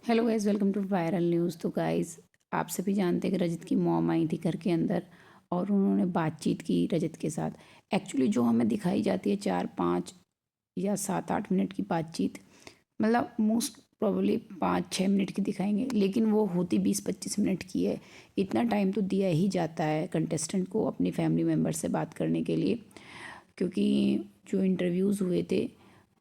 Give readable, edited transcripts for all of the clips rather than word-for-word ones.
Hello guys, welcome to viral news. तो guys, आप सभी जानते हैं कि रजत की मॉम आई थी घर के अंदर और उन्होंने बातचीत की रजत के साथ। एक्चुअली जो हमें दिखाई जाती है 4-5 या 7-8 मिनट की बातचीत, मतलब मोस्ट प्रोबेबली 5-6 मिनट की दिखाएंगे, लेकिन वो होती 20-25 मिनट की है। इतना टाइम तो दिया ही जाता है कंटेस्टेंट को अपनी फैमिली मेम्बर से बात करने के लिए, क्योंकि जो इंटरव्यूज़ हुए थे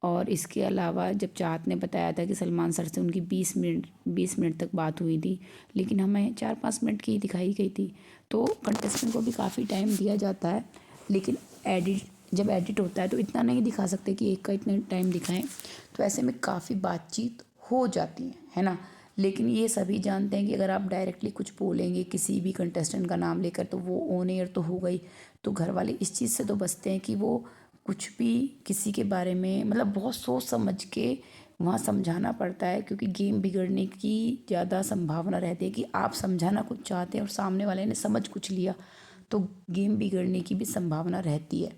और इसके अलावा जब चाहत ने बताया था कि सलमान सर से उनकी 20 मिनट तक बात हुई थी, लेकिन हमें 4-5 मिनट की ही दिखाई गई थी। तो कंटेस्टेंट को भी काफ़ी टाइम दिया जाता है, लेकिन जब एडिट होता है तो इतना नहीं दिखा सकते कि एक का इतना टाइम दिखाएं। तो ऐसे में काफ़ी बातचीत हो जाती है ना। लेकिन ये सभी जानते हैं कि अगर आप डायरेक्टली कुछ बोलेंगे किसी भी कंटेस्टेंट का नाम लेकर तो वो ऑन एयर तो हो गई। तो घर वाले इस चीज़ से तो बचते हैं कि वो कुछ भी किसी के बारे में, मतलब बहुत सोच समझ के वहाँ समझाना पड़ता है, क्योंकि गेम बिगड़ने की ज़्यादा संभावना रहती है कि आप समझाना कुछ चाहते हैं और सामने वाले ने समझ कुछ लिया, तो गेम बिगड़ने की भी संभावना रहती है।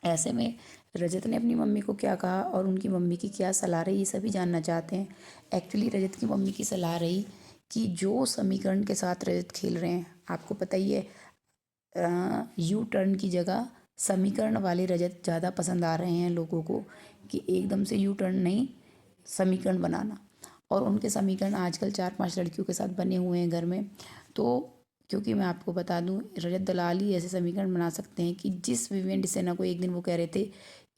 ऐसे में रजत ने अपनी मम्मी को क्या कहा और उनकी मम्मी की क्या सलाह रही, ये सभी जानना चाहते हैं। एक्चुअली रजत की मम्मी की सलाह रही कि जो समीकरण के साथ रजत खेल रहे हैं, आपको पता ही है, यू टर्न की जगह समीकरण वाले रजत ज़्यादा पसंद आ रहे हैं लोगों को, कि एकदम से यू टर्न नहीं, समीकरण बनाना। और उनके समीकरण आजकल 4-5 लड़कियों के साथ बने हुए हैं घर में। तो क्योंकि मैं आपको बता दूं, रजत दलाल ही ऐसे समीकरण बना सकते हैं कि जिस विवेन डिसेना को एक दिन वो कह रहे थे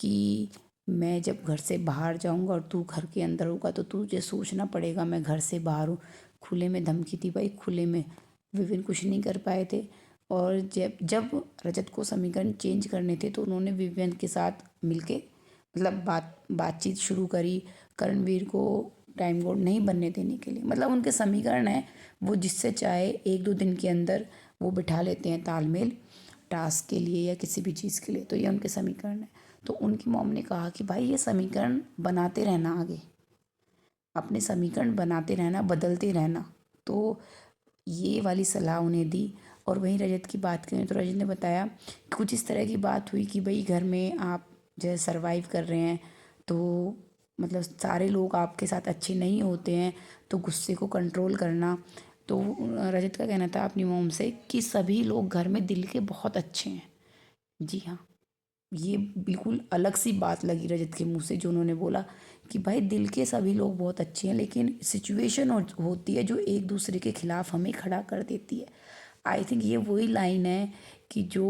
कि मैं जब घर से बाहर जाऊंगा और तू घर के अंदर होगा तो तुझे सोचना पड़ेगा मैं घर से बाहर हूँ। खुले में धमकी थी भाई, खुले में। विवेन कुछ नहीं कर पाए थे। और जब जब रजत को समीकरण चेंज करने थे तो उन्होंने विवियन के साथ मिलके, मतलब बातचीत शुरू करी करणवीर को टाइम बोर्ड नहीं बनने देने के लिए। मतलब उनके समीकरण हैं, वो जिससे चाहे 1-2 दिन के अंदर वो बिठा लेते हैं तालमेल, टास्क के लिए या किसी भी चीज़ के लिए। तो ये उनके समीकरण हैं। तो उनकी मॉम ने कहा कि भाई ये समीकरण बनाते रहना, आगे अपने समीकरण बनाते रहना, बदलते रहना। तो ये वाली सलाह उन्हें दी। और वहीं रजत की बात करें तो रजत ने बताया कि कुछ इस तरह की बात हुई कि भाई घर में आप जो है सर्वाइव कर रहे हैं, तो मतलब सारे लोग आपके साथ अच्छे नहीं होते हैं, तो गुस्से को कंट्रोल करना। तो रजत का कहना था अपनी मोम से कि सभी लोग घर में दिल के बहुत अच्छे हैं। जी हाँ, ये बिल्कुल अलग सी बात लगी रजत के मुंह से जो उन्होंने बोला कि भाई दिल के सभी लोग बहुत अच्छे हैं, लेकिन सिचुएशन होती है जो एक दूसरे के खिलाफ हमें खड़ा कर देती है। आई थिंक ये वही लाइन है कि जो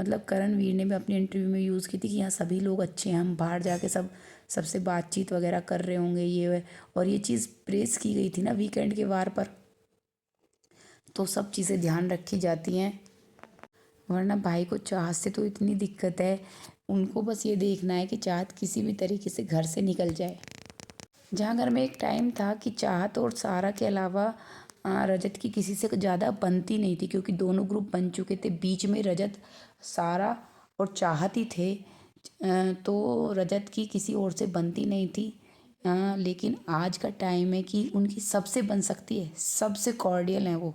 मतलब करणवीर ने भी अपने इंटरव्यू में यूज़ की थी कि हाँ सभी लोग अच्छे हैं, हम बाहर जाके सबसे बातचीत वगैरह कर रहे होंगे ये है। और ये चीज़ प्रेस की गई थी ना वीकेंड के वार पर, तो सब चीज़ें ध्यान रखी जाती हैं। वरना भाई को चाहत से तो इतनी दिक्कत है, उनको बस ये देखना है कि चाहत किसी भी तरीके से घर से निकल जाए। जहाँ घर में एक टाइम था कि चाहत और सारा के अलावा रजत की किसी से ज़्यादा बनती नहीं थी, क्योंकि दोनों ग्रुप बन चुके थे। बीच में रजत, सारा और चाहत ही थे। तो रजत की किसी और से बनती नहीं थी। लेकिन आज का टाइम है कि उनकी सबसे बन सकती है, सबसे कॉर्डियल हैं वो।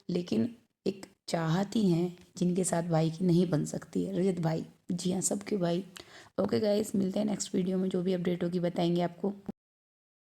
लेकिन एक चाहती हैं जिनके साथ भाई की नहीं बन सकती है, रजत भाई। जी हाँ, सबके भाई। ओके गाइस, मिलते हैं नेक्स्ट वीडियो में, जो भी अपडेट होगी बताएंगे आपको।